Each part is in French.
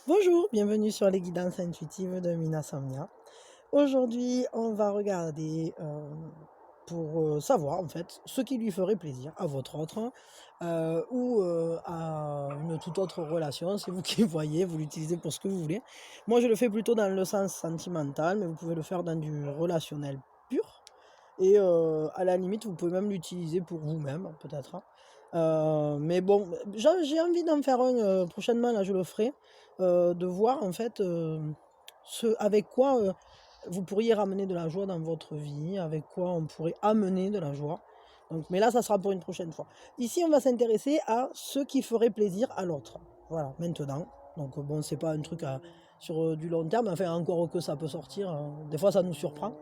Bonjour, bienvenue sur les guidances intuitives de Mina Samia. Aujourd'hui, on va regarder pour savoir en fait ce qui lui ferait plaisir à votre autre ou à une toute autre relation. C'est vous qui voyez, vous l'utilisez pour ce que vous voulez. Moi, je le fais plutôt dans le sens sentimental, mais vous pouvez le faire dans du relationnel pur. Et à la limite, vous pouvez même l'utiliser pour vous-même, peut-être, hein. Mais bon, j'ai envie d'en faire un prochainement, là je le ferai, de voir en fait avec quoi vous pourriez ramener de la joie dans votre vie, avec quoi on pourrait amener de la joie. Donc, mais là, ça sera pour une prochaine fois. Ici, on va s'intéresser à ce qui ferait plaisir à l'autre. Voilà, maintenant. Donc bon, c'est pas un truc sur du long terme, enfin encore que ça peut sortir, hein. Des fois ça nous surprend.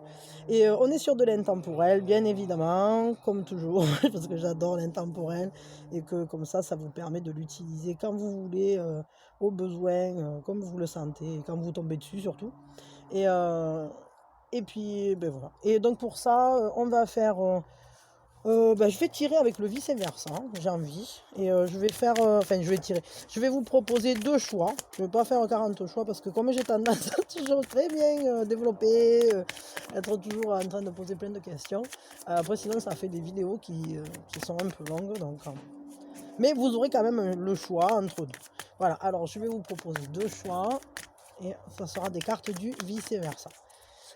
Et on est sur de l'intemporel, bien évidemment, comme toujours, parce que j'adore l'intemporel, et que comme ça vous permet de l'utiliser quand vous voulez, au besoin, comme vous le sentez, et quand vous tombez dessus surtout. Et, et puis, ben voilà. Et donc pour ça, on va faire... je vais tirer avec le vice-versa, hein, j'ai envie. Et je vais faire... Enfin, je vais tirer. Je vais vous proposer 2 choix. Je ne vais pas faire 40 choix parce que comme j'ai tendance à toujours très bien développer, être toujours en train de poser plein de questions. Après, sinon, ça fait des vidéos qui sont un peu longues. Donc, mais vous aurez quand même le choix entre deux. Voilà, alors je vais vous proposer 2 choix. Et ça sera des cartes du vice-versa.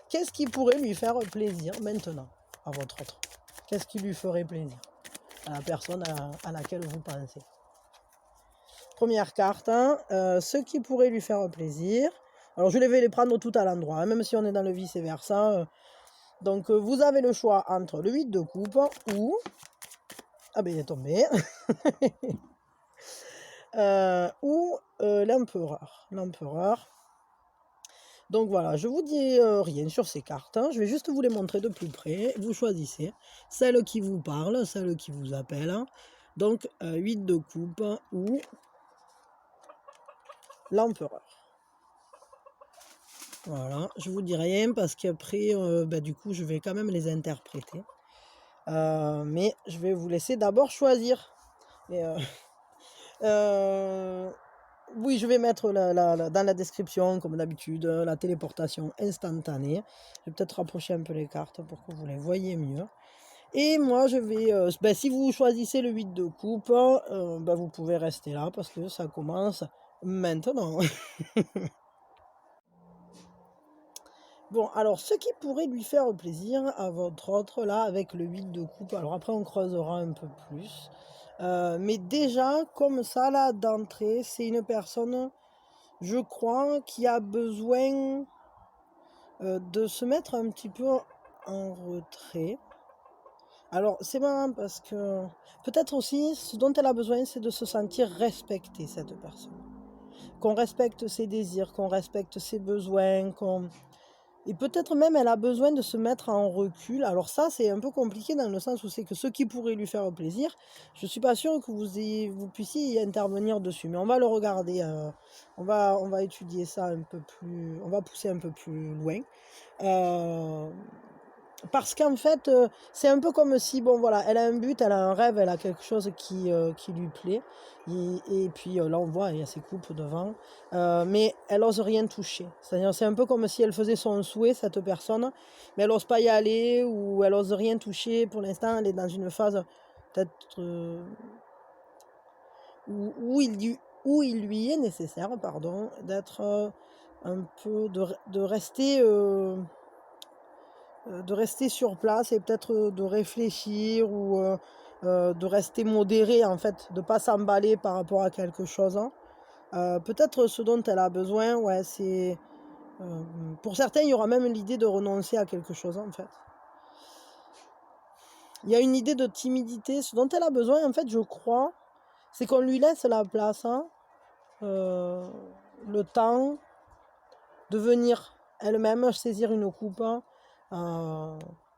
Qu'est-ce qui pourrait lui faire plaisir maintenant à votre autre? Qu'est-ce qui lui ferait plaisir à la personne à laquelle vous pensez? Première carte, hein, ce qui pourrait lui faire plaisir. Alors je vais les prendre tout à l'endroit, hein, même si on est dans le vice-versa. Donc vous avez le choix entre le 8 de coupe ou... Ah ben il est tombé. Ou l'empereur. L'empereur. Donc voilà, je vous dis rien sur ces cartes, hein. Je vais juste vous les montrer de plus près. Vous choisissez celle qui vous parle, celle qui vous appelle. Donc 8 de coupe ou l'empereur. Voilà, je vous dis rien parce qu'après, du coup, je vais quand même les interpréter. Mais je vais vous laisser d'abord choisir. Et, oui, je vais mettre dans la description, comme d'habitude, la téléportation instantanée. Je vais peut-être rapprocher un peu les cartes pour que vous les voyez mieux. Et moi, je vais... si vous choisissez le 8 de coupe, vous pouvez rester là parce que ça commence maintenant. Bon, alors, ce qui pourrait lui faire plaisir à votre autre, là, avec le 8 de coupe, alors après, on creusera un peu plus. Mais déjà, comme ça, là, d'entrée, c'est une personne, je crois, qui a besoin de se mettre un petit peu en retrait. Alors, c'est marrant parce que peut-être aussi, ce dont elle a besoin, c'est de se sentir respectée, cette personne. Qu'on respecte ses désirs, qu'on respecte ses besoins, et peut-être même elle a besoin de se mettre en recul. Alors ça, c'est un peu compliqué dans le sens où c'est que ce qui pourrait lui faire plaisir, je ne suis pas sûre que vous puissiez y intervenir dessus. Mais on va le regarder, on va étudier ça un peu plus, on va pousser un peu plus loin. Parce qu'en fait, c'est un peu comme si, bon voilà, elle a un but, elle a un rêve, elle a quelque chose qui lui plaît. Et puis là, on voit, il y a ses coupes devant. Mais elle n'ose rien toucher. C'est-à-dire, c'est un peu comme si elle faisait son souhait, cette personne, mais elle n'ose pas y aller ou elle n'ose rien toucher. Pour l'instant, elle est dans une phase peut-être où il lui est nécessaire, pardon, d'être un peu, de rester sur place et peut-être de réfléchir ou de rester modéré en fait, de ne pas s'emballer par rapport à quelque chose, hein. Peut-être ce dont elle a besoin, ouais, c'est... pour certains, il y aura même l'idée de renoncer à quelque chose en fait. Il y a une idée de timidité. Ce dont elle a besoin en fait, je crois, c'est qu'on lui laisse la place, hein, le temps de venir elle-même saisir une coupe, hein,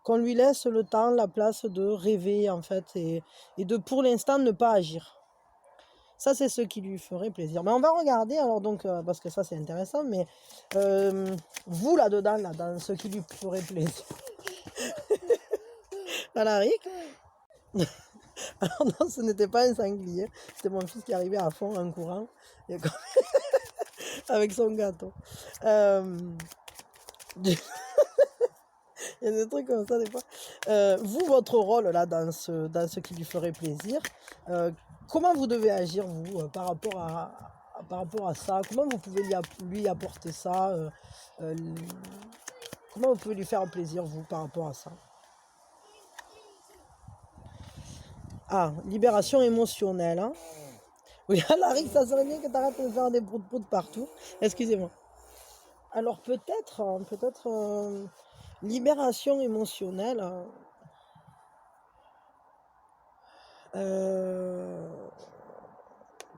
qu'on lui laisse le temps, la place de rêver en fait et de pour l'instant ne pas agir. Ça c'est ce qui lui ferait plaisir. Mais on va regarder alors donc parce que ça c'est intéressant, mais vous là-dedans, là, dans ce qui lui ferait plaisir. Alaric. Alors non, ce n'était pas un sanglier, c'était mon fils qui arrivait à fond en courant. Et avec son gâteau. Euh, Il y a des trucs comme ça des fois. Vous, votre rôle là dans ce qui lui ferait plaisir, comment vous devez agir vous par rapport à ça? Comment vous pouvez lui apporter ça? Euh, Comment vous pouvez lui faire plaisir vous par rapport à ça? Ah, libération émotionnelle. Hein? Oui, Larry, ça serait bien que tu arrêtes de faire des proutes partout. Excusez-moi. Alors peut-être libération émotionnelle. Euh,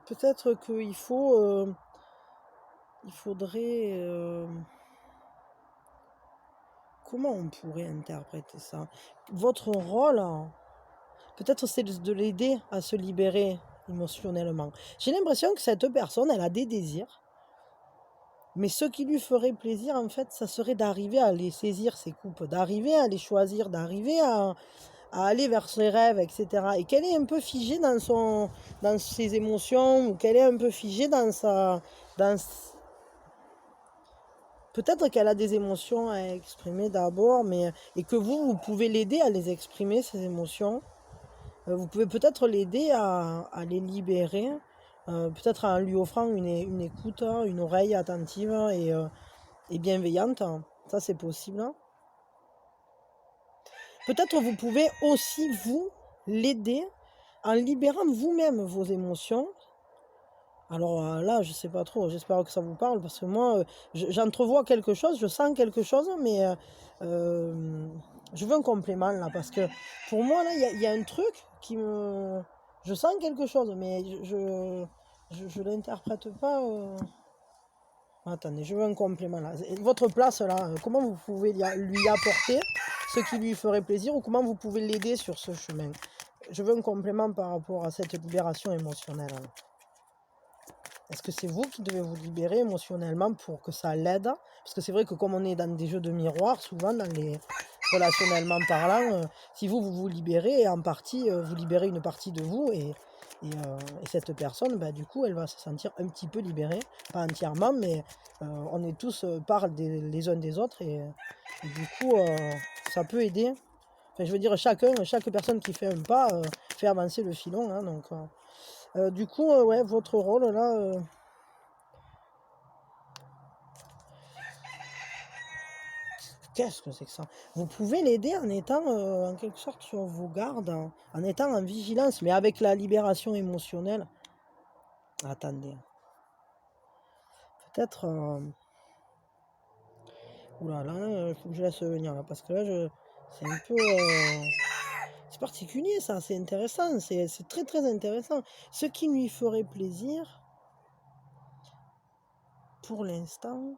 Peut-être il faudrait, comment on pourrait interpréter ça? Votre rôle, hein, peut-être c'est de l'aider à se libérer émotionnellement. J'ai l'impression que cette personne, elle a des désirs, mais ce qui lui ferait plaisir, en fait, ça serait d'arriver à les saisir, ces coupes, d'arriver à les choisir, d'arriver à aller vers ses rêves, etc. Et qu'elle est un peu figée dans ses émotions, ou qu'elle est un peu figée dans, peut-être qu'elle a des émotions à exprimer d'abord, et que vous pouvez l'aider à les exprimer, ces émotions. Vous pouvez peut-être l'aider à les libérer, peut-être en lui offrant une écoute, une oreille attentive et bienveillante. Ça, c'est possible. Peut-être vous pouvez aussi, vous, l'aider en libérant vous-même vos émotions. Alors là, je sais pas trop, j'espère que ça vous parle, parce que moi, j'entrevois quelque chose, je sens quelque chose, mais je veux un complément là, parce que pour moi, là, il y a un truc qui me... Je sens quelque chose, mais je l'interprète pas. Attendez, je veux un complément là. Votre place là, comment vous pouvez lui apporter ce qui lui ferait plaisir, ou comment vous pouvez l'aider sur ce chemin? Je veux un complément par rapport à cette libération émotionnelle, là. Est-ce que c'est vous qui devez vous libérer émotionnellement pour que ça l'aide? Parce que c'est vrai que comme on est dans des jeux de miroir, souvent dans les relationnellement parlant, si vous libérez, en partie, vous libérez une partie de vous, et cette personne, bah, du coup, elle va se sentir un petit peu libérée, pas entièrement, mais on est tous parlent les uns des autres, et du coup, ça peut aider. Enfin, je veux dire, chaque personne qui fait un pas fait avancer le filon, hein, donc... du coup, ouais, votre rôle là, qu'est-ce que c'est que ça? Vous pouvez l'aider en étant en quelque sorte sur vos gardes, en étant en vigilance, mais avec la libération émotionnelle. Attendez, peut-être. Oula, là, il faut que je laisse venir là, parce que là, c'est un peu. C'est particulier ça, c'est intéressant, c'est très très intéressant. Ce qui lui ferait plaisir, pour l'instant,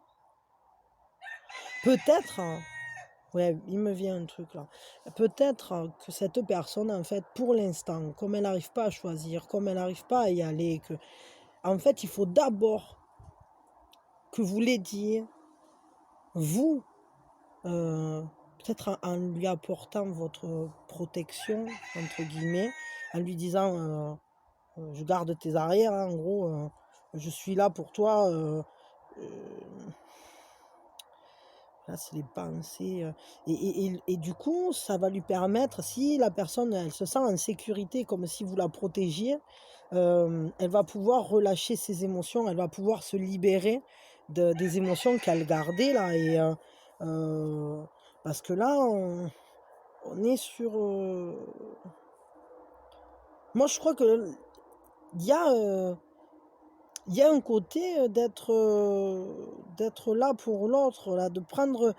peut-être. Ouais, il me vient un truc là. Peut-être que cette personne, en fait, pour l'instant, comme elle n'arrive pas à choisir, comme elle n'arrive pas à y aller, en fait, il faut d'abord que vous l'aidiez, vous, peut-être en lui apportant votre protection, entre guillemets, en lui disant, je garde tes arrières, hein, en gros, je suis là pour toi. Là, c'est les pensées. Et du coup, ça va lui permettre, si la personne, elle se sent en sécurité, comme si vous la protégiez, elle va pouvoir relâcher ses émotions, elle va pouvoir se libérer des émotions qu'elle gardait là. Parce que là, on est sur... Moi, je crois que il y a, il y a un côté d'être là pour l'autre, là, de prendre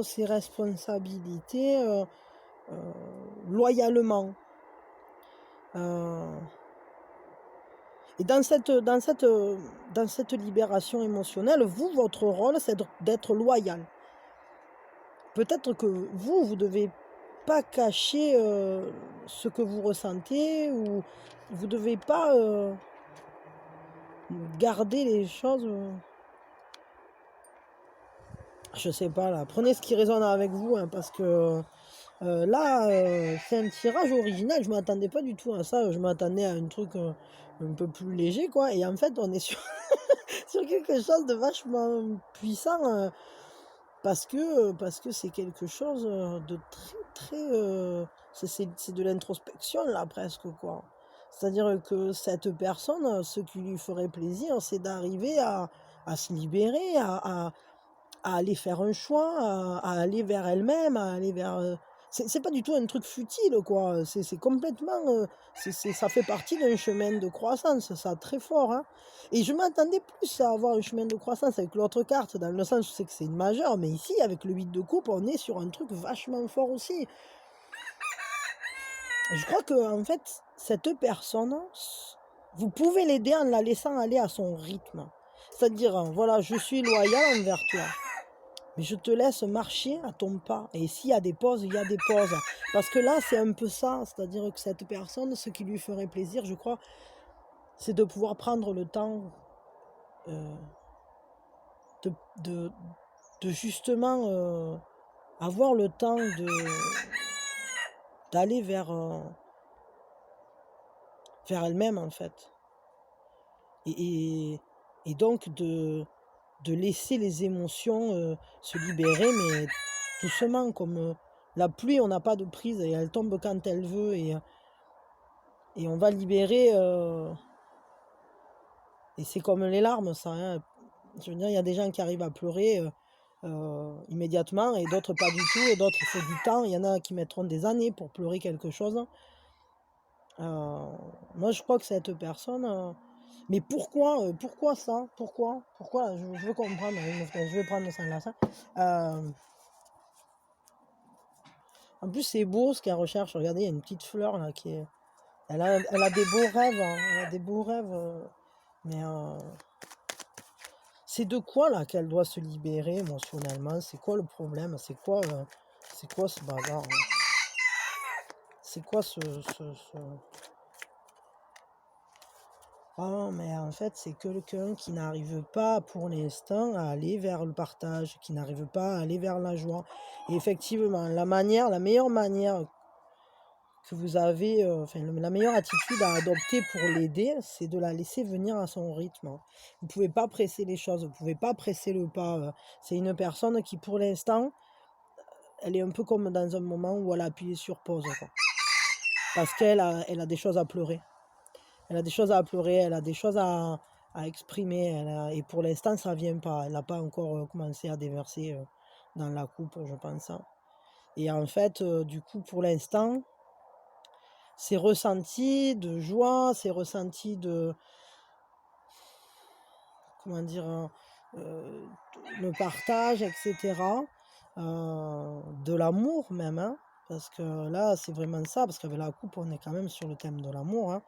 ses responsabilités loyalement. Et dans cette libération émotionnelle, vous, votre rôle, c'est d'être loyal. Peut-être que vous ne devez pas cacher ce que vous ressentez, ou vous ne devez pas garder les choses. Je sais pas là. Prenez ce qui résonne avec vous, hein, parce que Là, c'est un tirage original, je m'attendais pas du tout à ça, je m'attendais à un truc, un peu plus léger quoi et en fait on est sur sur quelque chose de vachement puissant, parce que c'est quelque chose, de très, très, c'est de l'introspection là presque quoi. C'est-à-dire que cette personne, ce qui lui ferait plaisir, c'est d'arriver à se libérer, à aller faire un choix, à aller vers elle-même, à aller vers, c'est pas du tout un truc futile quoi, c'est complètement, ça fait partie d'un chemin de croissance, ça très fort, hein. Et je m'attendais plus à avoir un chemin de croissance avec l'autre carte, dans le sens où c'est que c'est une majeure, mais ici avec le 8 de coupe, on est sur un truc vachement fort aussi. Je crois qu'en fait, cette personne, vous pouvez l'aider en la laissant aller à son rythme. C'est-à-dire, voilà: «Je suis loyal envers toi». Mais je te laisse marcher à ton pas et s'il y a des pauses, il y a des pauses. Parce que là, c'est un peu ça, c'est-à-dire que cette personne, ce qui lui ferait plaisir, je crois, c'est de pouvoir prendre le temps, heu, de de de justement, avoir le temps d'aller vers elle-même, en fait et et et donc de laisser les émotions, se libérer, mais doucement comme, la pluie, on n'a pas de prise et elle tombe quand elle veut et on va libérer, et c'est comme les larmes ça, hein. Je veux dire, il y a des gens qui arrivent à pleurer, immédiatement et d'autres pas du tout et d'autres il faut du temps. Il y en a qui mettront des années pour pleurer quelque chose. Moi je crois que cette personne, mais pourquoi ça? Pourquoi? Je veux comprendre, je vais prendre celle-là, ça. En plus c'est beau ce qu'elle recherche. Regardez, il y a une petite fleur là qui est elle a des beaux rêves, hein, elle a des beaux rêves, mais c'est de quoi là qu'elle doit se libérer émotionnellement? C'est quoi le problème? C'est quoi ce bazar, là? C'est quoi ce ah mais en fait, c'est quelqu'un qui n'arrive pas pour l'instant à aller vers le partage, qui n'arrive pas à aller vers la joie et effectivement, la meilleure manière que vous avez, enfin la meilleure attitude à adopter pour l'aider, c'est de la laisser venir à son rythme, hein. Vous pouvez pas presser les choses, vous pouvez pas presser le pas, c'est une personne qui pour l'instant, elle est un peu comme dans un moment où elle a appuyé sur pause, quoi. Parce elle a des choses à pleurer. Elle a des choses à pleurer, elle a des choses à exprimer, et pour l'instant ça vient pas. Elle n'a pas encore, commencé à déverser, dans la coupe, je pense, hein. Et en fait, du coup pour l'instant, ses ressentis de joie, ses ressentis de comment dire? Heu, le partage et cetera, de l'amour même, hein, parce que là, c'est vraiment ça, parce qu'avec la coupe, on est quand même sur le thème de l'amour, hein.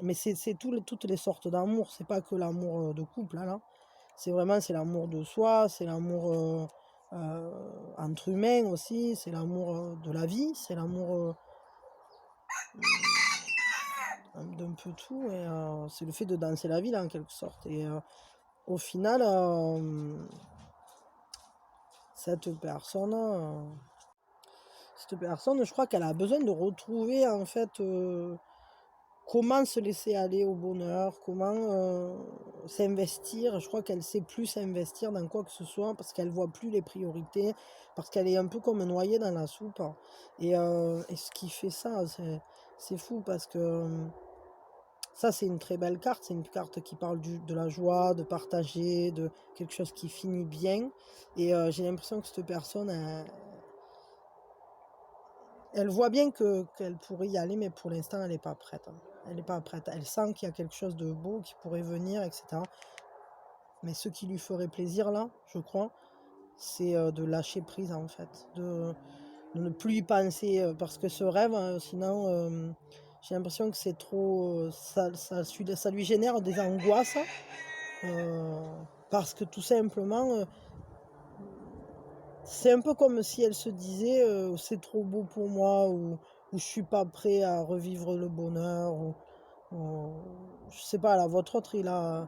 Mais c'est toutes les sortes d'amour, c'est pas que l'amour, de couple, là. C'est l'amour de soi, c'est l'amour, heu, entre humains aussi, c'est l'amour, de la vie, c'est l'amour, d'un peu tout et c'est le fait de danser la vie, là, en quelque sorte et au final, cette personne, je crois qu'elle a besoin de retrouver, en fait, comment se laisser aller au bonheur, comment, s'investir. Je crois qu'elle sait plus s'investir dans quoi que ce soit parce qu'elle voit plus les priorités, parce qu'elle est un peu comme noyée dans la soupe et ce qui fait ça, c'est fou parce que, ça, c'est une très belle carte. C'est une carte qui parle de la joie, de partager, de quelque chose qui finit bien. Et j'ai l'impression que cette personne, elle voit bien qu'elle pourrait y aller, mais pour l'instant, elle n'est pas prête, hein. Elle n'est pas prête. Elle sent qu'il y a quelque chose de beau qui pourrait venir, etc. Mais ce qui lui ferait plaisir, là, je crois, c'est de lâcher prise, en fait, de ne plus y penser, parce que ce rêve, sinon, j'ai l'impression que c'est trop, ça lui génère des angoisses. Heu, Parce que tout simplement, c'est un peu comme si elle se disait, «C'est trop beau pour moi» ou «Je suis pas prêt à revivre le bonheur» ou je sais pas là, votre autre il a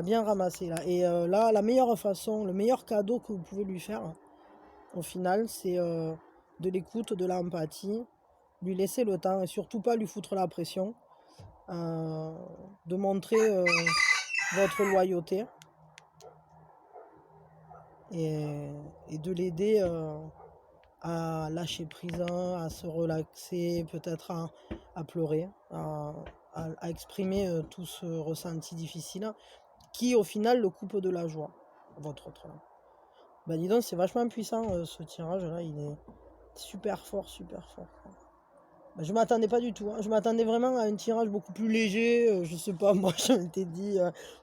bien ramassé là et là, la meilleure façon, le meilleur cadeau que vous pouvez lui faire, au final, c'est, de l'écoute, de l'empathie, lui laisser le temps et surtout pas lui foutre la pression, de montrer votre loyauté et de l'aider à lâcher prise, à se relaxer, peut-être à pleurer, à exprimer tout ce ressenti difficile qui au final le coupe de la joie, votre autre. Bah dis donc, c'est vachement puissant ce tirage là, il est super fort, super fort. Bah, je m'attendais pas du tout, hein. Je m'attendais vraiment à un tirage beaucoup plus léger, je sais pas, moi je m'étais dit,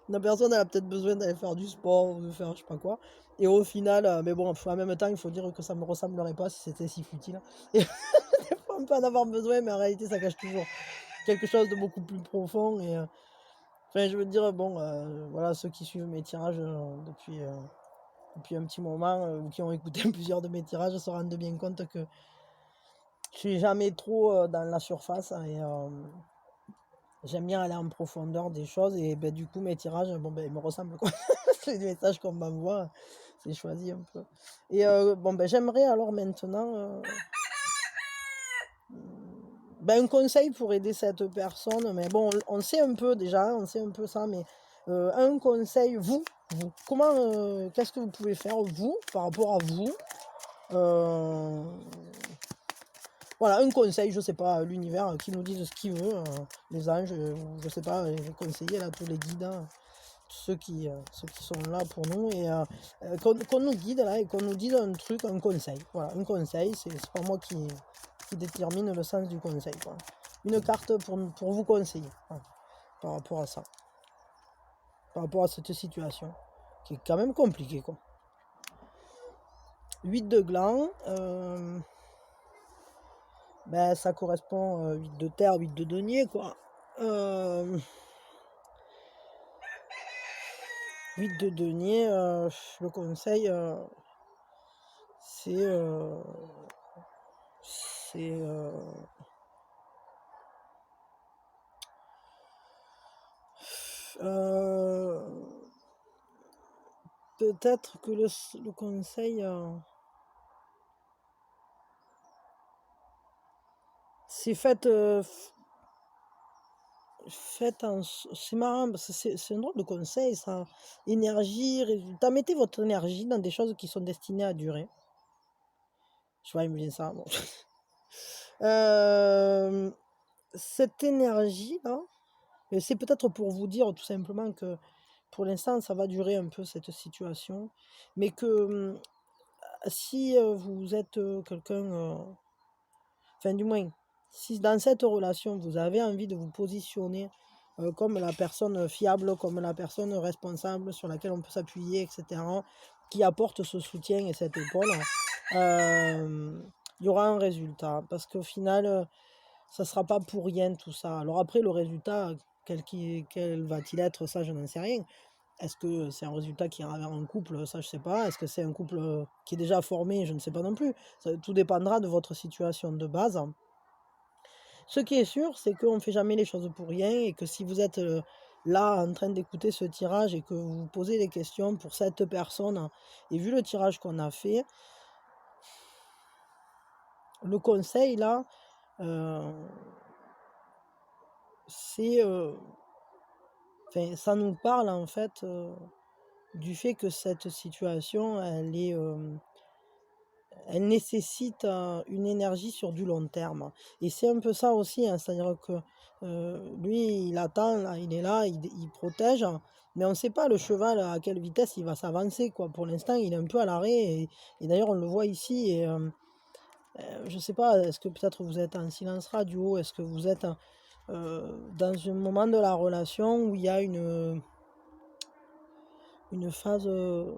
la personne elle a peut-être besoin d'aller faire du sport ou de faire je sais pas quoi. Et au final, mais bon, en même temps, il faut dire que ça me ressemblerait pas si c'était si futile. Et des fois, on peut en avoir besoin, mais en réalité, ça cache toujours quelque chose de beaucoup plus profond. Et enfin, je veux dire, bon, voilà, ceux qui suivent mes tirages depuis un petit moment ou qui ont écouté plusieurs de mes tirages se rendent bien compte que je suis jamais trop dans la surface et j'aime bien aller en profondeur des choses et ben, du coup mes tirages bon, ben, ils me ressemblent quoi. Les messages qu'on m'envoie, c'est choisi un peu. Et bon ben, j'aimerais alors maintenant ben, un conseil pour aider cette personne, mais bon on sait un peu déjà, on sait un peu ça, mais un conseil, vous comment, qu'est-ce que vous pouvez faire vous par rapport à vous, voilà, un conseil, je sais pas, l'univers qui nous dise ce qu'il veut, les anges, je sais pas, les conseillers, là, tous les guides, hein, ceux qui sont là pour nous, et qu'on nous guide, là, et qu'on nous dise un truc, un conseil. Voilà, un conseil, c'est pas moi qui détermine le sens du conseil, quoi. Une carte pour vous conseiller, voilà, par rapport à ça, par rapport à cette situation, qui est quand même compliquée, quoi. 8 de gland, ben, ça correspond 8 de terre, 8 de denier, quoi. 8 de denier, le conseil, c'est c'est peut-être que le conseil, c'est c'est marrant parce que c'est un drôle de conseil ça. Énergie, résultat. Mettez votre énergie dans des choses qui sont destinées à durer. Je vois, il me vient ça. Bon. Cette énergie-là, c'est peut-être pour vous dire tout simplement que pour l'instant, ça va durer un peu cette situation, mais que si vous êtes quelqu'un, enfin du moins, si dans cette relation, vous avez envie de vous positionner comme la personne fiable, comme la personne responsable sur laquelle on peut s'appuyer, etc., qui apporte ce soutien et cette épaule, il y aura un résultat. Parce qu'au final, ça ne sera pas pour rien tout ça. Alors après, le résultat, quel va-t-il être, ça, je n'en sais rien. Est-ce que c'est un résultat qui ira vers un couple? Ça, je sais pas. Est-ce que c'est un couple qui est déjà formé? Je ne sais pas non plus. Tout dépendra de votre situation de base. Ce qui est sûr, c'est qu'on ne fait jamais les choses pour rien et que si vous êtes là en train d'écouter ce tirage et que vous vous posez des questions pour cette personne, et vu le tirage qu'on a fait, le conseil là, c'est... Enfin, ça nous parle en fait du fait que cette situation, elle nécessite une énergie sur du long terme. Et c'est un peu ça aussi, hein, c'est-à-dire que lui, il attend, là, il est là, il protège, mais on ne sait pas le cheval à quelle vitesse il va s'avancer, quoi. Pour l'instant, il est un peu à l'arrêt, et d'ailleurs, on le voit ici, et je ne sais pas, est-ce que peut-être vous êtes en silence radio, est-ce que vous êtes dans un moment de la relation où il y a une phase de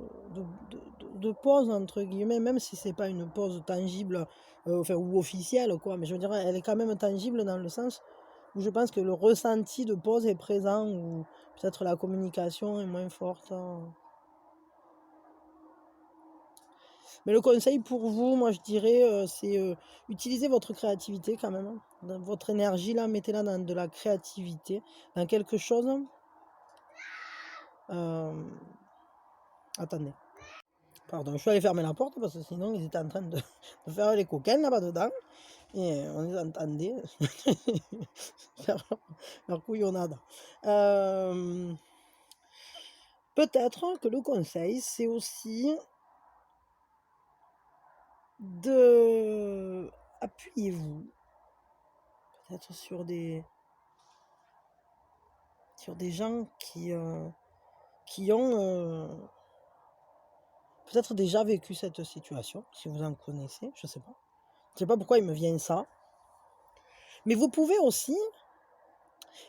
pause, entre guillemets, même si c'est pas une pause tangible enfin, ou officielle, quoi, mais je veux dire, elle est quand même tangible dans le sens où je pense que le ressenti de pause est présent, ou peut-être la communication est moins forte, hein. Mais le conseil pour vous, moi je dirais, c'est utiliser votre créativité quand même, hein. Dans votre énergie, là, mettez-la dans de la créativité, dans quelque chose. Attendez. Pardon, je suis allé fermer la porte parce que sinon ils étaient en train de faire les coquins là-bas dedans et on les entendait faire leur couillonnade. Peut-être que le conseil, c'est aussi de appuyez-vous peut-être sur des gens qui ont peut-être déjà vécu cette situation, si vous en connaissez, je sais pas. Je sais pas pourquoi il me vient ça. Mais vous pouvez aussi,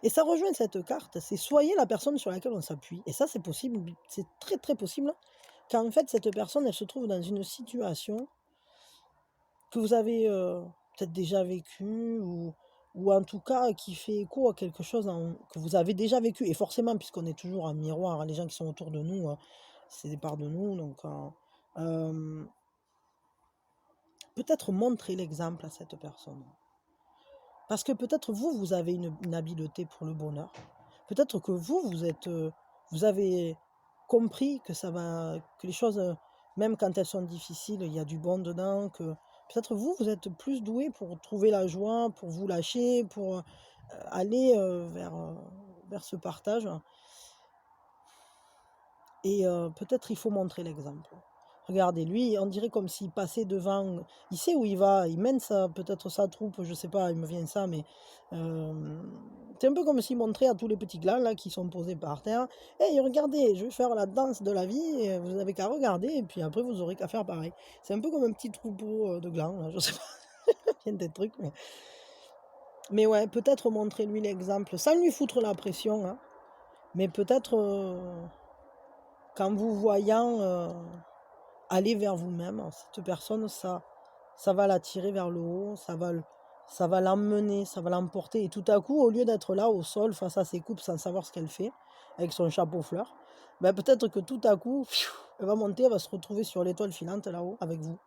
et ça rejoint cette carte, c'est soyez la personne sur laquelle on s'appuie. Et ça, c'est possible, c'est très très possible, qu'en fait, cette personne, elle se trouve dans une situation que vous avez peut-être déjà vécue, ou en tout cas qui fait écho à quelque chose que vous avez déjà vécu. Et forcément, puisqu'on est toujours en miroir, les gens qui sont autour de nous, c'est des parts de nous. Donc, euh, peut-être montrer l'exemple à cette personne. Parce que peut-être vous, vous avez une habileté pour le bonheur. Peut-être que vous avez compris que que les choses, même quand elles sont difficiles, il y a du bon dedans, que peut-être vous, vous êtes plus doué pour trouver la joie, pour vous lâcher, pour aller vers ce partage. Et peut-être il faut montrer l'exemple. Regardez, lui, on dirait comme s'il passait devant, il sait où il va, il mène peut-être sa troupe, je sais pas, il me vient ça, mais c'est un peu comme s'il montrait à tous les petits glands là qui sont posés par terre, hey, regardez, je vais faire la danse de la vie, et vous avez qu'à regarder, et puis après vous aurez qu'à faire pareil. C'est un peu comme un petit troupeau de glands, là, je sais pas, il y a des trucs, mais ouais, peut-être montrer lui l'exemple, sans lui foutre la pression, hein, mais peut-être qu'en vous voyant aller vers vous-même, cette personne, ça va l'attirer vers le haut, ça va l'emmener, ça va l'emporter. Et tout à coup, au lieu d'être là au sol face à ses coupes sans savoir ce qu'elle fait, avec son chapeau fleur, ben peut-être que tout à coup, elle va monter, elle va se retrouver sur l'étoile filante là-haut avec vous.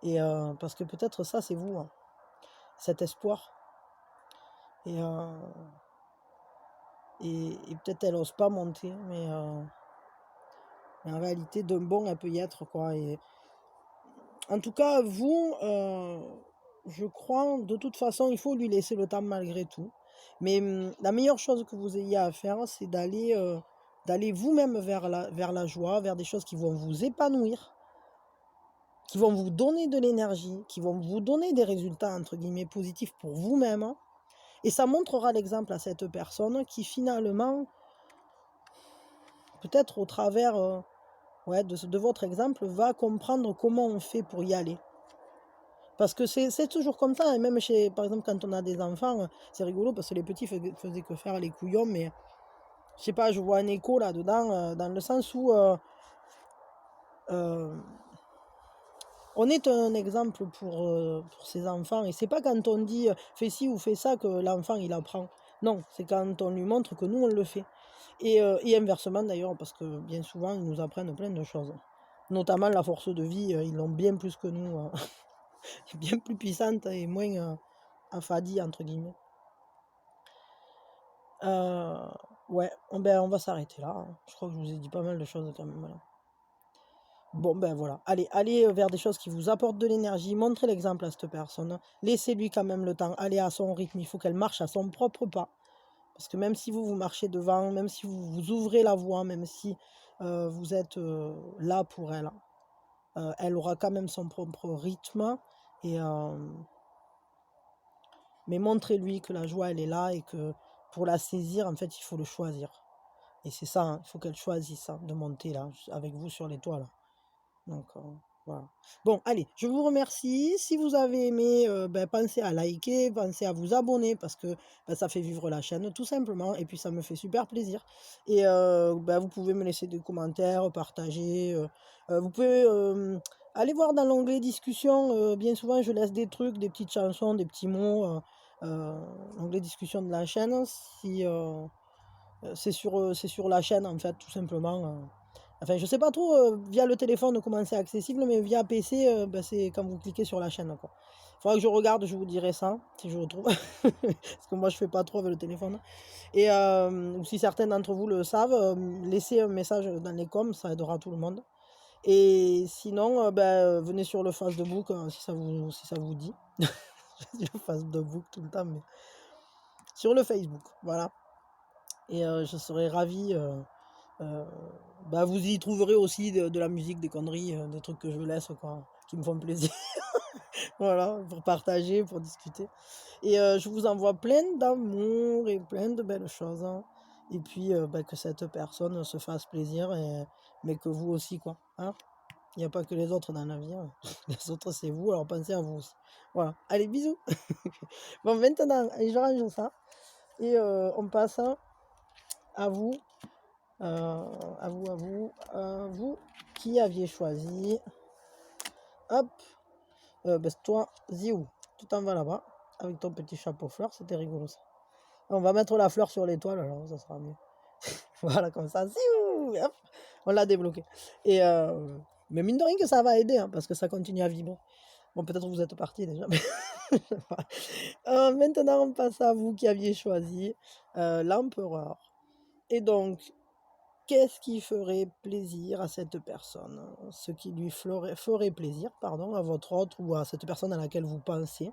Et parce que peut-être ça, c'est vous, hein, cet espoir. Et, et peut-être elle n'ose pas monter, mais en réalité, d'un bon, elle peut y être, quoi. Et en tout cas, vous, je crois, de toute façon, il faut lui laisser le temps malgré tout. Mais la meilleure chose que vous ayez à faire, c'est d'aller vous-même vers la joie, vers des choses qui vont vous épanouir, qui vont vous donner de l'énergie, qui vont vous donner des résultats, entre guillemets, positifs pour vous-même, hein. Et ça montrera l'exemple à cette personne qui, finalement, peut-être au travers ouais, de votre exemple, va comprendre comment on fait pour y aller. Parce que c'est toujours comme ça, et même par exemple, quand on a des enfants, c'est rigolo parce que les petits faisaient que faire les couillons, mais je sais pas, je vois un écho là-dedans, dans le sens où euh, on est un exemple pour ses enfants, et c'est pas quand on dit fais ci ou fais ça que l'enfant il apprend. Non, c'est quand on lui montre que nous on le fait. Et inversement d'ailleurs, parce que bien souvent ils nous apprennent plein de choses. Notamment la force de vie, ils l'ont bien plus que nous, bien plus puissante et moins affadie, entre guillemets. Ouais, ben, on va s'arrêter là, hein. Je crois que je vous ai dit pas mal de choses quand même, là. Bon, ben voilà. Allez vers des choses qui vous apportent de l'énergie. Montrez l'exemple à cette personne. Laissez-lui quand même le temps. Allez à son rythme. Il faut qu'elle marche à son propre pas. Parce que même si vous marchez devant, même si vous ouvrez la voie, même si vous êtes là pour elle, elle aura quand même son propre rythme. Et, mais montrez-lui que la joie, elle est là, et que pour la saisir, en fait, il faut le choisir. Et c'est ça, hein, il faut qu'elle choisisse, hein, de monter là, avec vous sur l'étoile. Donc, voilà. Bon, allez, je vous remercie. Si vous avez aimé, ben, pensez à liker, pensez à vous abonner, parce que ben, ça fait vivre la chaîne, tout simplement. Et puis, ça me fait super plaisir. Et ben, vous pouvez me laisser des commentaires, partager. Vous pouvez aller voir dans l'onglet discussion. Bien souvent, je laisse des trucs, des petites chansons, des petits mots. L'onglet discussion de la chaîne. Si, c'est sur la chaîne, en fait, tout simplement. Enfin, je sais pas trop via le téléphone comment c'est accessible, mais via PC, ben, c'est quand vous cliquez sur la chaîne, quoi. Faudra que je regarde, je vous dirai ça, si je retrouve. Parce que moi, je fais pas trop avec le téléphone. Et ou si certains d'entre vous le savent, laissez un message dans les coms, ça aidera tout le monde. Et sinon, venez sur le Facebook si ça vous dit. Je dis le Facebook tout le temps, mais sur le Facebook, voilà. Et je serai ravi. Vous y trouverez aussi de la musique, des conneries, des trucs que je laisse, quoi, qui me font plaisir. Voilà, pour partager, pour discuter. Et je vous envoie plein d'amour et plein de belles choses, hein. Et puis, que cette personne se fasse plaisir, mais que vous aussi, quoi. Hein. Il n'y a pas que les autres dans la vie, hein. Les autres, c'est vous, alors pensez à vous aussi. Voilà. Allez, bisous. Bon, maintenant, allez, je range ça. Et on passe à vous, vous qui aviez choisi. Hop, toi, Ziou, tout en va là-bas, avec ton petit chapeau fleur, c'était rigolo ça. On va mettre la fleur sur l'étoile, alors ça sera mieux. Voilà, comme ça, ziou, hop, on l'a débloqué. Et mais mine de rien que ça va aider, hein, parce que ça continue à vibrer. Bon, peut-être vous êtes parti déjà, mais maintenant on passe à vous qui aviez choisi l'empereur. Et donc, qu'est-ce qui ferait plaisir à cette personne? Ce qui lui ferait plaisir, pardon, à votre autre ou à cette personne à laquelle vous pensez,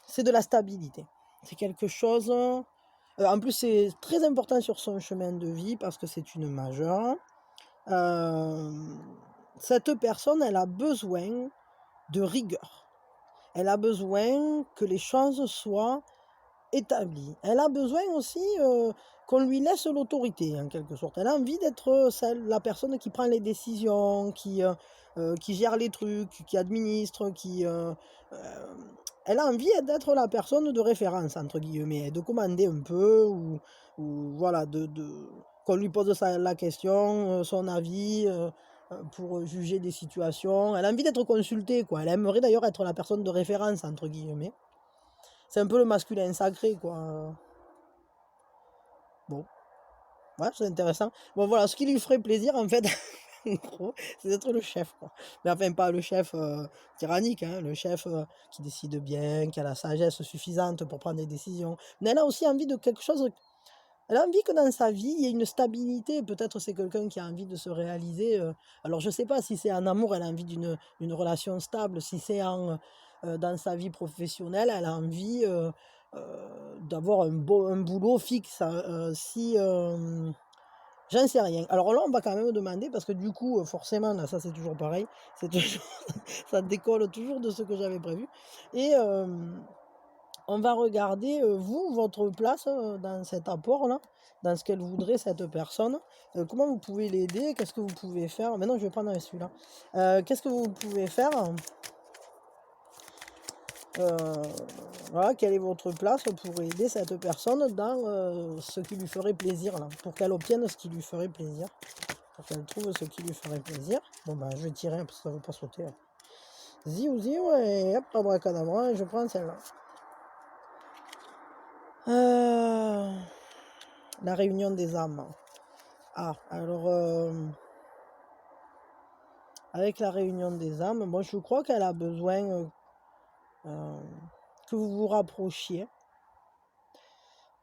c'est de la stabilité. C'est quelque chose. En plus, c'est très important sur son chemin de vie parce que c'est une majeure. Euh, cette personne, elle a besoin de rigueur. Elle a besoin que les choses soient établies. Elle a besoin aussi qu'on lui laisse l'autorité, en quelque sorte. Elle a envie d'être la personne qui prend les décisions, qui gère les trucs, qui administre, elle a envie d'être la personne de référence, entre guillemets, de commander un peu, ou voilà, qu'on lui pose la question, son avis, pour juger des situations. Elle a envie d'être consultée, quoi. Elle aimerait d'ailleurs être la personne de référence, entre guillemets. C'est un peu le masculin sacré, quoi. Bon, ouais, c'est intéressant. Bon, voilà, ce qui lui ferait plaisir, en fait, en gros, c'est d'être le chef, quoi. Mais enfin, pas le chef tyrannique, hein, le chef qui décide bien, qui a la sagesse suffisante pour prendre des décisions. Mais elle a aussi envie de quelque chose. Elle a envie que dans sa vie, il y ait une stabilité. Peut-être c'est quelqu'un qui a envie de se réaliser. Alors, je ne sais pas si c'est en amour, elle a envie d'une relation stable. Si c'est dans sa vie professionnelle, elle a envie d'avoir un boulot fixe. J'en sais rien. Alors là, on va quand même demander, parce que du coup, forcément, là, ça c'est toujours pareil. C'est toujours, ça décolle toujours de ce que j'avais prévu. Et on va regarder, vous, votre place dans cet apport-là, dans ce qu'elle voudrait, cette personne. Comment vous pouvez l'aider? Qu'est-ce que vous pouvez faire? Maintenant, je vais prendre celui-là. Qu'est-ce que vous pouvez faire? Voilà, quelle est votre place pour aider cette personne dans ce qui lui ferait plaisir, là, pour qu'elle obtienne ce qui lui ferait plaisir, pour qu'elle trouve ce qui lui ferait plaisir. Bon, je vais tirer parce que ça ne veut pas sauter. Là. Ziou, ziou, et hop, abracadabra, et je prends celle-là. La réunion des âmes. Ah, alors, avec la réunion des âmes, moi je crois qu'elle a besoin que vous vous rapprochiez.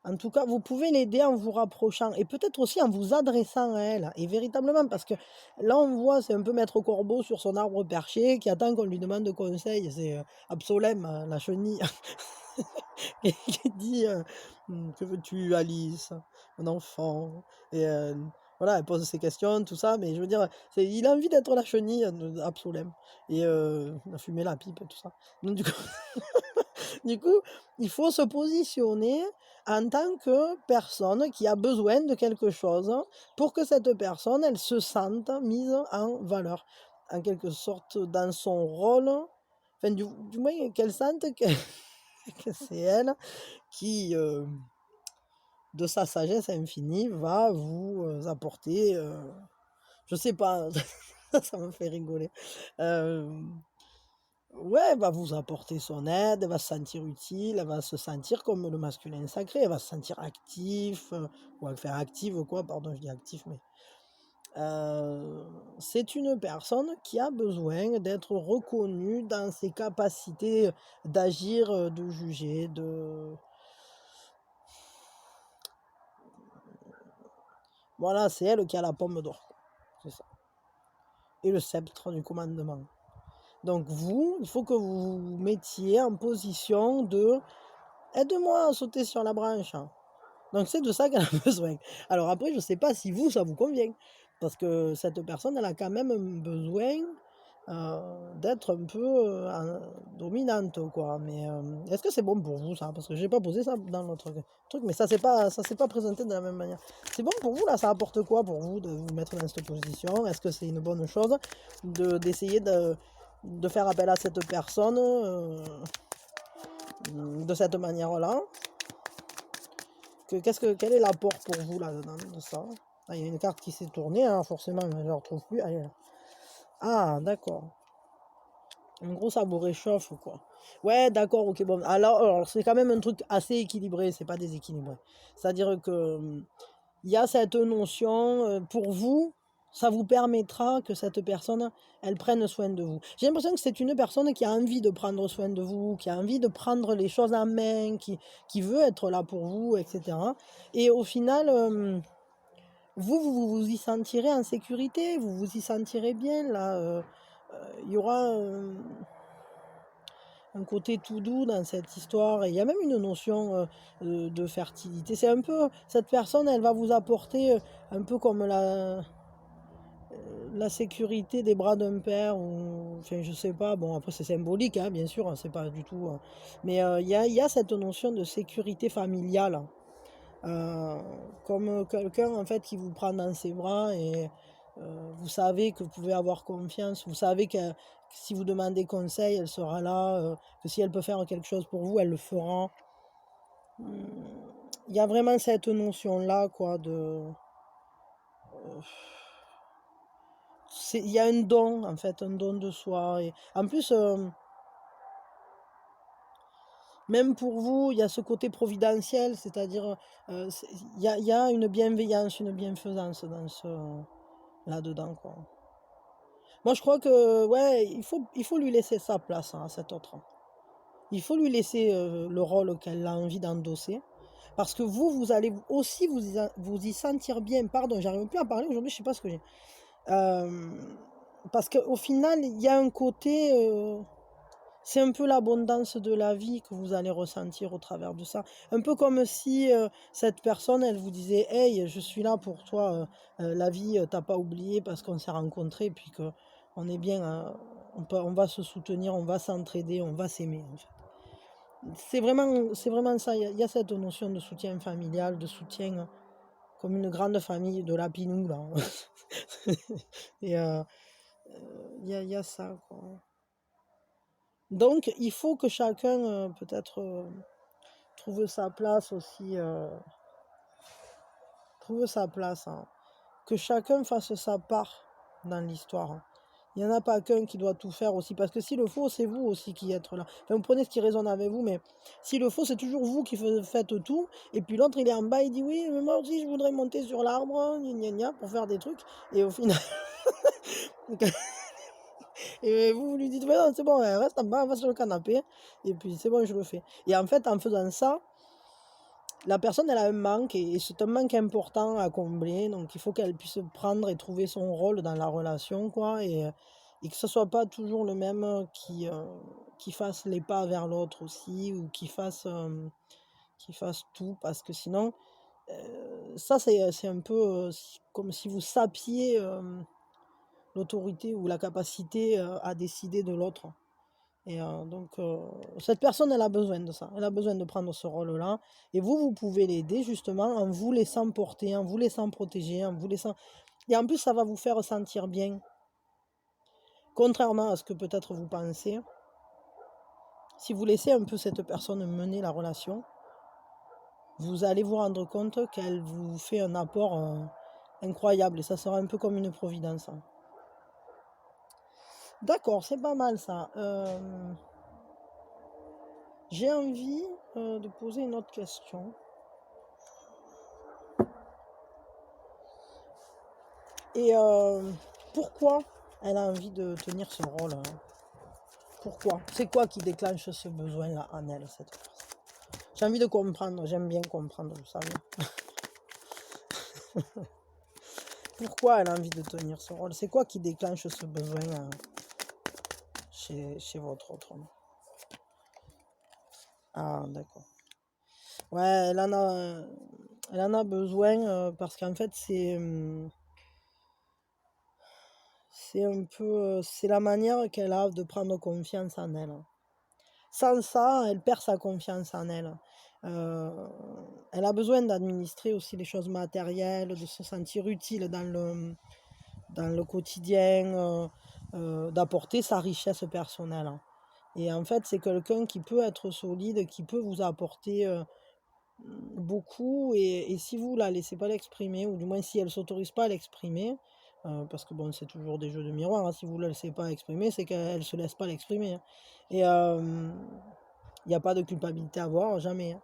En tout cas, vous pouvez l'aider en vous rapprochant et peut-être aussi en vous adressant à elle. Et véritablement, parce que là, on voit, c'est un peu Maître Corbeau sur son arbre perché qui attend qu'on lui demande de conseil. C'est Absolème, la chenille, qui dit que veux-tu, Alice, mon enfant? Et voilà, elle pose ses questions, tout ça, mais je veux dire, il a envie d'être la chenille Absolème. Et fumer la pipe, tout ça. Donc, du coup, du coup, il faut se positionner en tant que personne qui a besoin de quelque chose pour que cette personne, elle se sente mise en valeur, en quelque sorte dans son rôle, enfin du moins qu'elle sente que c'est elle qui, de sa sagesse infinie, va vous apporter, je sais pas, ça me fait rigoler. Ouais, elle va vous apporter son aide, elle va se sentir utile, elle va se sentir comme le masculin sacré, elle va se sentir actif, ou enfin active quoi, pardon, je dis actif, mais c'est une personne qui a besoin d'être reconnue dans ses capacités d'agir, de juger, Voilà, c'est elle qui a la pomme d'or, c'est ça. et le sceptre du commandement. Donc vous, il faut que vous vous mettiez en position de aide-moi à sauter sur la branche. Donc c'est de ça qu'elle a besoin. Alors après, je ne sais pas si vous, ça vous convient. Parce que cette personne, elle a quand même besoin d'être un peu dominante, quoi. Mais est-ce que c'est bon pour vous, ça? Parce que je n'ai pas posé ça dans notre truc, mais ça s'est pas présenté de la même manière. C'est bon pour vous, là? Ça apporte quoi pour vous de vous mettre dans cette position? Est-ce que c'est une bonne chose d'essayer de faire appel à cette personne de cette manière-là? Quel est l'apport pour vous là-dedans de ça? Ah, il y a une carte qui s'est tournée, hein, forcément, mais je ne la retrouve plus. Allez, là. Ah, d'accord. En gros, ça vous réchauffe, quoi. Ouais, d'accord, ok, bon. Alors c'est quand même un truc assez équilibré, c'est pas déséquilibré. C'est-à-dire que il y a cette notion, pour vous, ça vous permettra que cette personne, elle prenne soin de vous. J'ai l'impression que c'est une personne qui a envie de prendre soin de vous, qui a envie de prendre les choses en main, qui veut être là pour vous, etc. Et au final, vous y sentirez en sécurité, vous vous y sentirez bien, là. Il y aura un côté tout doux dans cette histoire. Et il y a même une notion de fertilité. C'est un peu, cette personne, elle va vous apporter un peu comme la sécurité des bras d'un père, ou, enfin, je sais pas, bon, après c'est symbolique, hein, bien sûr, hein, c'est pas du tout. Mais il y a cette notion de sécurité familiale. Comme quelqu'un en fait qui vous prend dans ses bras et vous savez que vous pouvez avoir confiance, vous savez que si vous demandez conseil, elle sera là, que si elle peut faire quelque chose pour vous, elle le fera. Il y a vraiment cette notion-là, quoi, il y a un don, en fait, un don de soi. Et en plus, même pour vous, il y a ce côté providentiel, c'est-à-dire, il y a une bienveillance, une bienfaisance là-dedans, quoi. Moi, je crois que, ouais, il faut lui laisser sa place, hein, à cet autre. Il faut lui laisser le rôle qu'elle a envie d'endosser. Parce que vous allez aussi vous y sentir bien. Pardon, j'arrive plus à parler aujourd'hui, je sais pas ce que j'ai. Euh, Parce qu'au final, il y a un côté, c'est un peu l'abondance de la vie que vous allez ressentir au travers de ça. Un peu comme si cette personne, elle vous disait, hey, je suis là pour toi, la vie t'a pas oublié parce qu'on s'est rencontrés, puis que on est bien, on va se soutenir, on va s'entraider, on va s'aimer, en fait. C'est vraiment ça. Il y a cette notion de soutien familial, de soutien comme une grande famille de Lapinou, là. Et il y a ça, quoi. Donc, il faut que chacun, peut-être, trouve sa place aussi. Trouve sa place, hein. Que chacun fasse sa part dans l'histoire, hein. Il n'y en a pas qu'un qui doit tout faire aussi. Parce que s'il le faut, c'est vous aussi qui êtes là. Enfin, vous prenez ce qui résonne avec vous, mais s'il le faut, c'est toujours vous qui faites tout. Et puis l'autre, il est en bas, il dit oui, mais moi aussi, je voudrais monter sur l'arbre, gna gna gna, pour faire des trucs. Et au final, et vous lui dites, ouais, non, c'est bon, reste en bas, va sur le canapé. Et puis c'est bon, je le fais. Et en fait, en faisant ça, la personne, elle a un manque, et c'est un manque important à combler. Donc il faut qu'elle puisse prendre et trouver son rôle dans la relation, quoi. Et que ce soit pas toujours le même qui fasse les pas vers l'autre aussi, ou qui fasse tout. Parce que sinon, ça, c'est un peu comme si vous sapiez l'autorité ou la capacité à décider de l'autre. Et donc, cette personne, elle a besoin de ça. Elle a besoin de prendre ce rôle-là. Et vous pouvez l'aider justement en vous laissant porter, en vous laissant protéger, en vous laissant... Et en plus, ça va vous faire sentir bien. Contrairement à ce que peut-être vous pensez, si vous laissez un peu cette personne mener la relation, vous allez vous rendre compte qu'elle vous fait un apport incroyable. Et ça sera un peu comme une providence. D'accord, c'est pas mal ça. J'ai envie de poser une autre question. Et pourquoi elle a envie de tenir ce rôle, hein? Pourquoi? C'est quoi qui déclenche ce besoin-là en elle, cette personne? J'ai envie de comprendre, j'aime bien comprendre, vous savez. Pourquoi elle a envie de tenir ce rôle? C'est quoi qui déclenche ce besoin chez votre autre homme? Ah, d'accord. Ouais, elle en a besoin parce qu'en fait, c'est un peu, c'est la manière qu'elle a de prendre confiance en elle. Sans ça, elle perd sa confiance en elle. Euh, Elle a besoin d'administrer aussi les choses matérielles, de se sentir utile dans le quotidien, d'apporter sa richesse personnelle. Et en fait, c'est quelqu'un qui peut être solide, qui peut vous apporter beaucoup. Et si vous la laissez pas l'exprimer, ou du moins si elle s'autorise pas à l'exprimer, parce que bon, c'est toujours des jeux de miroir, hein, si vous ne la laissez pas exprimer, c'est qu'elle se laisse pas l'exprimer. Hein. Et il n'y a pas de culpabilité à avoir, jamais. Hein.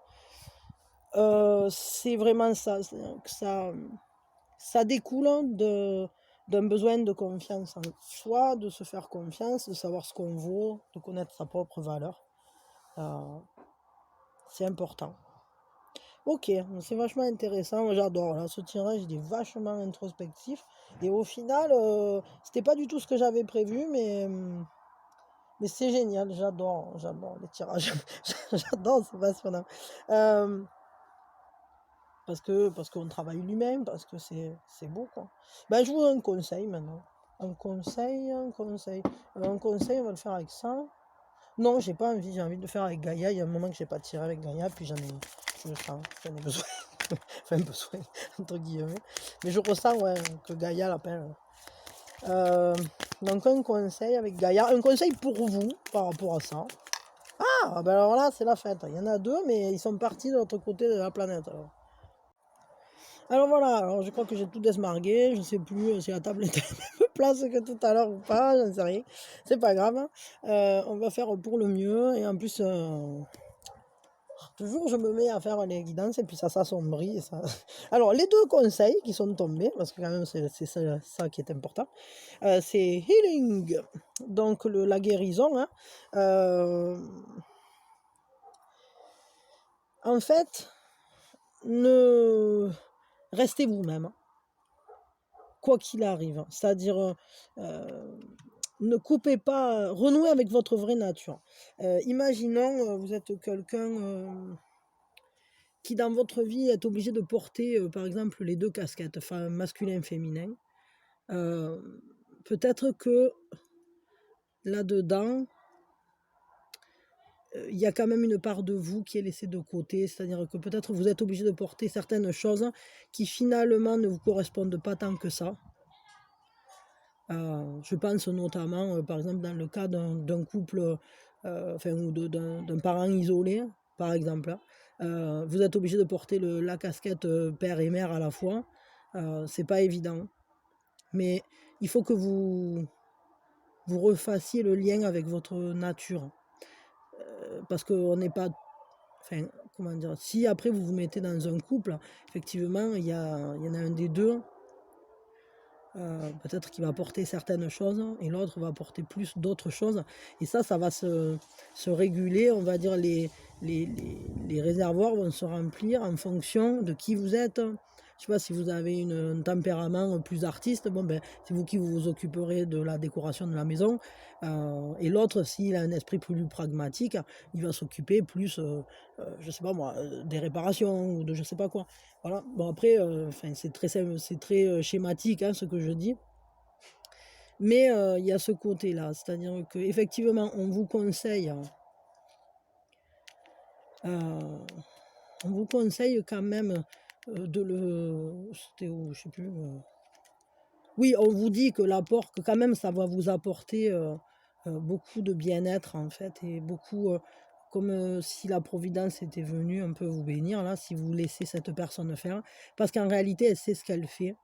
C'est vraiment ça, que ça découle d'un besoin de confiance en soi, de se faire confiance, de savoir ce qu'on vaut, de connaître sa propre valeur. C'est important. Ok, c'est vachement intéressant, moi j'adore, là, ce tirage il est vachement introspectif, et au final, c'était pas du tout ce que j'avais prévu, mais c'est génial, j'adore les tirages, j'adore, c'est passionnant. Parce qu'on travaille lui-même, parce que c'est beau, quoi. Ben, je vous donne un conseil maintenant. Un conseil, un conseil. Un conseil, on va le faire avec ça. Non, j'ai pas envie, j'ai envie de le faire avec Gaïa. Il y a un moment que j'ai pas tiré avec Gaïa, puis je sens, j'en ai besoin. Enfin, besoin, entre guillemets. Mais je ressens, ouais, que Gaïa l'appelle. Donc, un conseil avec Gaïa. Un conseil pour vous, par rapport à ça. Ah, ben alors là, c'est la fête. Il y en a deux, mais ils sont partis de l'autre côté de la planète, alors. Alors voilà, alors je crois que j'ai tout desmargué, je sais plus si la table était à la même place que tout à l'heure ou pas, j'en sais rien, c'est pas grave. Hein. On va faire pour le mieux, et en plus, toujours je me mets à faire les guidances et puis ça s'assombrit. Et ça... Alors les deux conseils qui sont tombés, parce que quand même c'est ça qui est important, c'est healing, donc la guérison. Hein. En fait, ne restez vous-même. Hein. Quoi qu'il arrive. C'est-à-dire, ne coupez pas, renouez avec votre vraie nature. Imaginons, vous êtes quelqu'un qui, dans votre vie, est obligé de porter, par exemple, les deux casquettes, enfin, masculin et féminin. Peut-être que là-dedans, il y a quand même une part de vous qui est laissée de côté, c'est-à-dire que peut-être vous êtes obligé de porter certaines choses qui finalement ne vous correspondent pas tant que ça. Je pense notamment, par exemple, dans le cas d'un couple, enfin, ou d'un parent isolé, par exemple. Vous êtes obligé de porter la casquette père et mère à la fois. C'est pas évident. Mais il faut que vous refassiez le lien avec votre nature. Parce qu'on n'est pas... Enfin, comment dire, si après vous vous mettez dans un couple, effectivement, il y en a un des deux, peut-être qu'il va apporter certaines choses et l'autre va apporter plus d'autres choses. Et ça va se réguler, on va dire, les réservoirs vont se remplir en fonction de qui vous êtes. Je sais pas, si vous avez un tempérament plus artiste, bon ben c'est vous qui vous occuperez de la décoration de la maison. Et l'autre, s'il a un esprit plus pragmatique, il va s'occuper plus, je sais pas moi, des réparations ou de je sais pas quoi. Voilà. Bon après, c'est très schématique hein, ce que je dis. Mais il y a ce côté-là, c'est-à-dire qu'effectivement, on vous conseille quand même de le... C'était où? Je sais plus. Oui, on vous dit que l'apport, que quand même ça va vous apporter beaucoup de bien-être en fait, et beaucoup, comme si la Providence était venue un peu vous bénir là, si vous laissez cette personne faire, parce qu'en réalité elle sait ce qu'elle fait.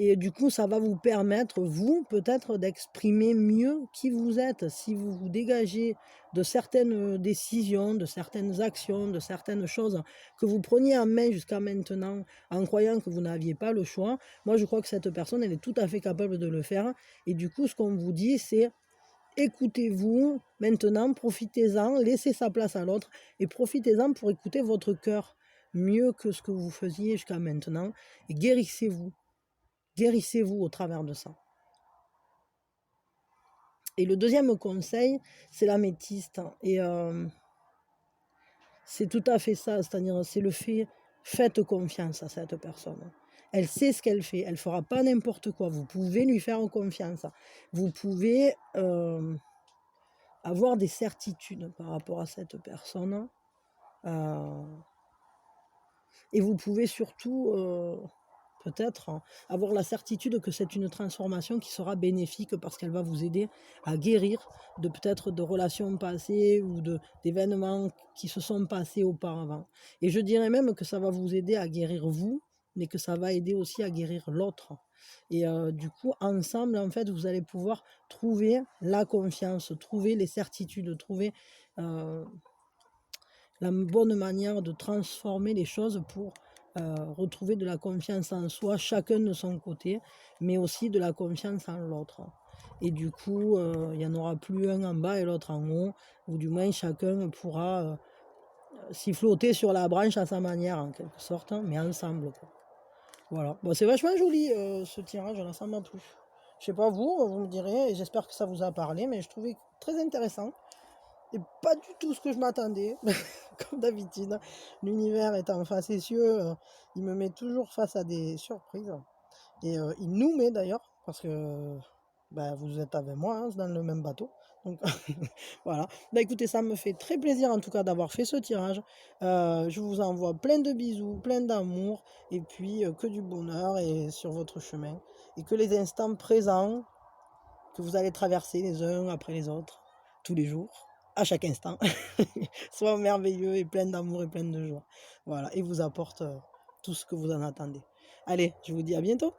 Et du coup, ça va vous permettre, vous, peut-être, d'exprimer mieux qui vous êtes. Si vous vous dégagez de certaines décisions, de certaines actions, de certaines choses que vous preniez en main jusqu'à maintenant, en croyant que vous n'aviez pas le choix, moi, je crois que cette personne, elle est tout à fait capable de le faire. Et du coup, ce qu'on vous dit, c'est écoutez-vous maintenant, profitez-en, laissez sa place à l'autre et profitez-en pour écouter votre cœur mieux que ce que vous faisiez jusqu'à maintenant et guérissez-vous. guérissez-vous au travers de ça. Et le deuxième conseil, c'est l'améthyste. Et c'est tout à fait ça, c'est-à-dire c'est le fait, faites confiance à cette personne. Elle sait ce qu'elle fait, elle ne fera pas n'importe quoi. Vous pouvez lui faire confiance. Vous pouvez avoir des certitudes par rapport à cette personne. Et vous pouvez surtout peut-être avoir la certitude que c'est une transformation qui sera bénéfique parce qu'elle va vous aider à guérir de peut-être de relations passées ou d'événements qui se sont passés auparavant. Et je dirais même que ça va vous aider à guérir vous, mais que ça va aider aussi à guérir l'autre. Et du coup, ensemble, en fait, vous allez pouvoir trouver la confiance, trouver les certitudes, trouver la bonne manière de transformer les choses pour retrouver de la confiance en soi, chacun de son côté, mais aussi de la confiance en l'autre. Et du coup, il n'y en aura plus un en bas et l'autre en haut, ou du moins chacun pourra s'y flotter sur la branche à sa manière, en quelque sorte, mais ensemble, quoi. Voilà. Bon, c'est vachement joli ce tirage, là, ça m'a plu. Je sais pas vous, vous me direz, et j'espère que ça vous a parlé, mais je trouvais très intéressant. Et pas du tout ce que je m'attendais, comme d'habitude. L'univers étant facétieux, il me met toujours face à des surprises. Et il nous met d'ailleurs, parce que bah, vous êtes avec moi hein, dans le même bateau. Donc voilà. Bah, écoutez, ça me fait très plaisir en tout cas d'avoir fait ce tirage. Je vous envoie plein de bisous, plein d'amour, et puis que du bonheur et sur votre chemin. Et que les instants présents que vous allez traverser les uns après les autres, tous les jours, à chaque instant, soient merveilleux et plein d'amour et plein de joie. Voilà, et vous apporte tout ce que vous en attendez. Allez, je vous dis à bientôt.